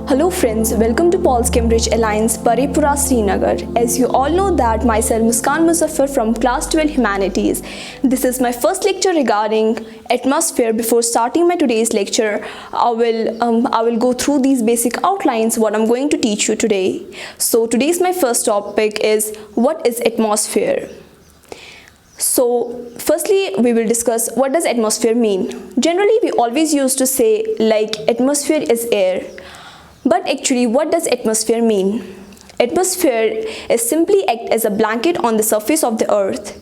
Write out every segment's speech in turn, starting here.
Hello friends, welcome to Paul's Cambridge Alliance, Paripura, Srinagar. As you all know that myself Muskan Muzaffar from class 12 Humanities. This is my first lecture regarding atmosphere. Before starting my today's lecture, I will go through these basic outlines what I'm going to teach you today. So today's my first topic is what is atmosphere. So firstly we will discuss what does atmosphere mean. Generally we always used to say like atmosphere is air. But actually, what does atmosphere mean? Atmosphere is simply act as a blanket on the surface of the earth.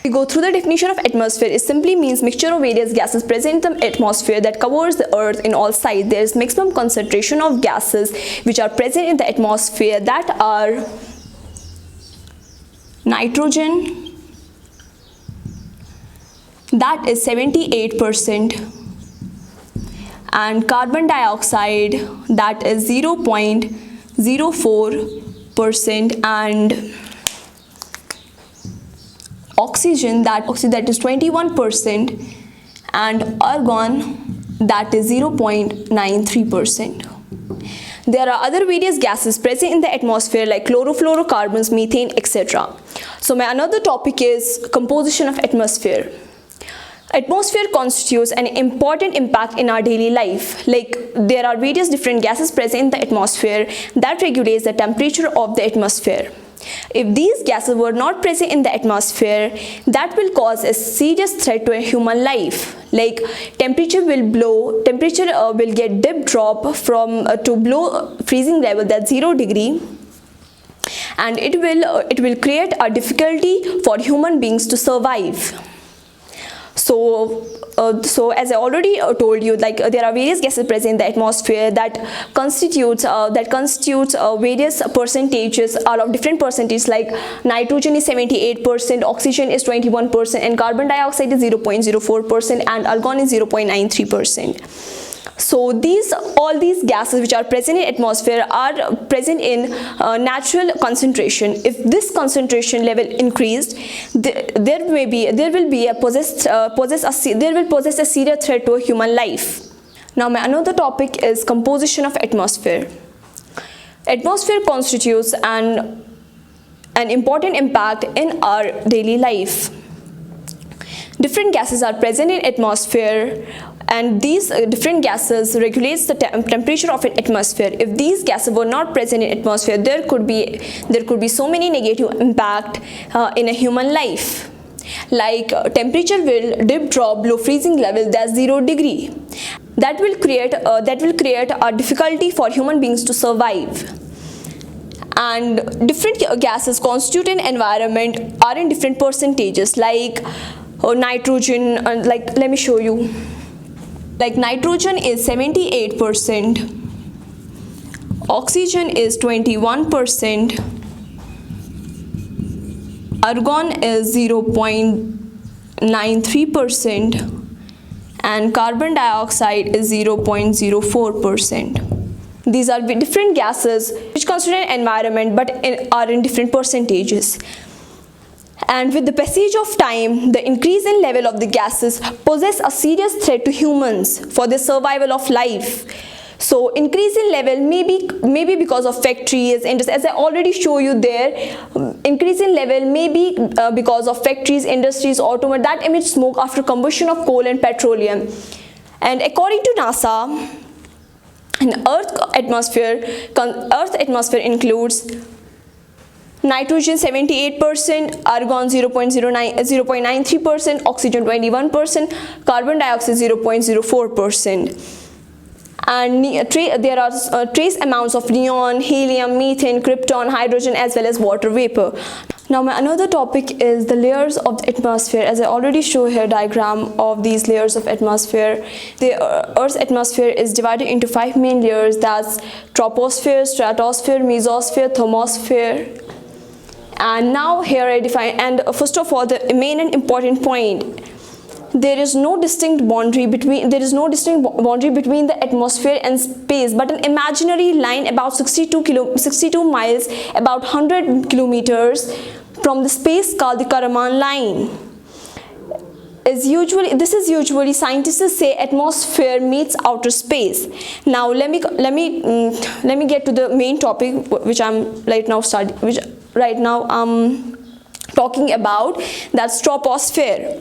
We go through the definition of atmosphere. It simply means mixture of various gases present in the atmosphere that covers the earth in all sides. There is maximum concentration of gases which are present in the atmosphere, that are nitrogen, that is 78%. and carbon dioxide, that is 0.04%, and oxygen, that is 21%, and argon, that is 0.93%. There are other various gases present in the atmosphere like chlorofluorocarbons, methane, etc. So my another topic is composition of atmosphere. Atmosphere constitutes an important impact in our daily life. Like there are various different gases present in the atmosphere that regulates the temperature of the atmosphere. If these gases were not present in the atmosphere, that will cause a serious threat to a human life. Like temperature will get dip drop from to below freezing level, that's 0 degree. And it will create a difficulty for human beings to survive. So as I already told you, like there are various gases present in the atmosphere that constitutes various percentages, are of different percentages, like nitrogen is 78%, oxygen is 21%, and carbon dioxide is 0.04%, and argon is 0.93%. So all these gases which are present in atmosphere are present in natural concentration. If this concentration level increased, there will possess a serious threat to a human life. Now my another topic is composition of atmosphere. Atmosphere constitutes an important impact in our daily life. Different gases are present in atmosphere, and these different gases regulates the temperature of an atmosphere. If these gases were not present in atmosphere, there could be so many negative impact in a human life. Like temperature will dip drop below freezing level, that's 0 degree. That will create a difficulty for human beings to survive. And different gases constitute an environment are in different percentages, like nitrogen, like let me show you. Like nitrogen is 78%, oxygen is 21%, argon is 0.93%, and carbon dioxide is 0.04%. These are different gases which constitute an environment but are in different percentages. And with the passage of time, the increase in level of the gases poses a serious threat to humans for the survival of life. So increase in level may be because of factories, and as I already show you there, increase in level may be because of factories, industries, automobiles that emit smoke after combustion of coal and petroleum. And according to NASA, an Earth atmosphere includes nitrogen 78%, argon 0.93%, oxygen 21%, carbon dioxide 0.04%. And there are trace amounts of neon, helium, methane, krypton, hydrogen, as well as water vapor. Now my another topic is the layers of the atmosphere. As I already show here diagram of these layers of atmosphere. The Earth's atmosphere is divided into 5 main layers, that's troposphere, stratosphere, mesosphere, thermosphere. And now here I define, and first of all, the main and important point, there is no distinct boundary between the atmosphere and space, but an imaginary line about 62 miles, about 100 kilometers from the space, called the Karaman line. is usually scientists say atmosphere meets outer space. Now let me get to the main topic which I'm right now talking about, that's troposphere.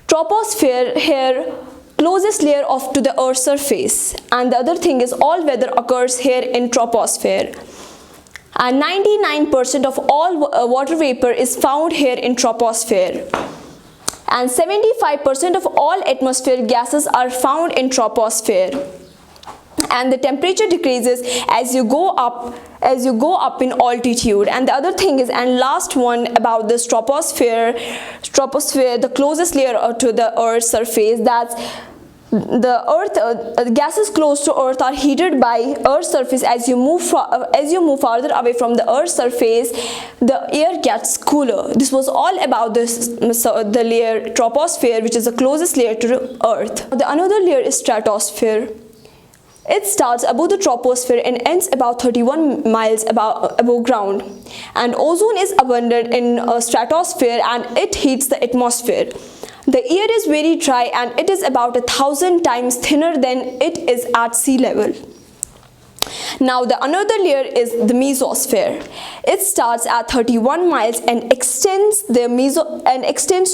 Troposphere here, closest layer to the Earth's surface, and the other thing is all weather occurs here in troposphere, and 99% of all water vapor is found here in troposphere, and 75% of all atmospheric gases are found in troposphere, and the temperature decreases as you go up in altitude. And the other thing is, and last one about this troposphere, the closest layer to the Earth's surface, that's the Earth, gases close to Earth are heated by Earth's surface. As you move farther away from the Earth's surface, the air gets cooler. This was all about the layer troposphere, which is the closest layer to the Earth. The another layer is stratosphere. It starts above the troposphere and ends about 31 miles above ground. And ozone is abundant in stratosphere, and it heats the atmosphere. The air is very dry, and it is about 1,000 times thinner than it is at sea level. Now the another layer is the mesosphere. It starts at 31 miles and extends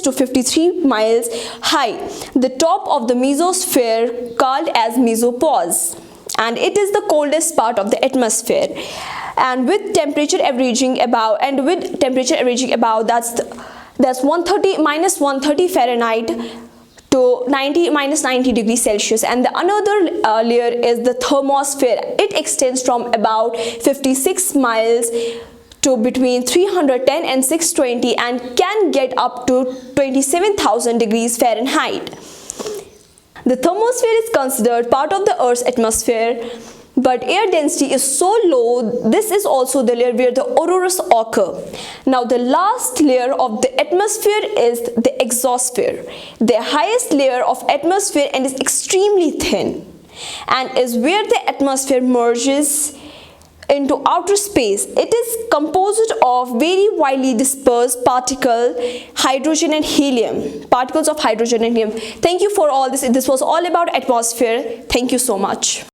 to 53 miles high. The top of the mesosphere called as mesopause, and it is the coldest part of the atmosphere. And with temperature averaging about that's minus 130 Fahrenheit to minus 90 degrees Celsius. And the another layer is the thermosphere. It extends from about 56 miles to between 310 and 620 and can get up to 27,000 degrees Fahrenheit. The thermosphere is considered part of the Earth's atmosphere, but air density is so low. This is also the layer where the auroras occur. Now the last layer of the atmosphere is the exosphere, the highest layer of atmosphere, and is extremely thin and is where the atmosphere merges into outer space. It is composed of very widely dispersed particles, hydrogen and helium, particles of hydrogen and helium. Thank you for all this. This was all about atmosphere. Thank you so much.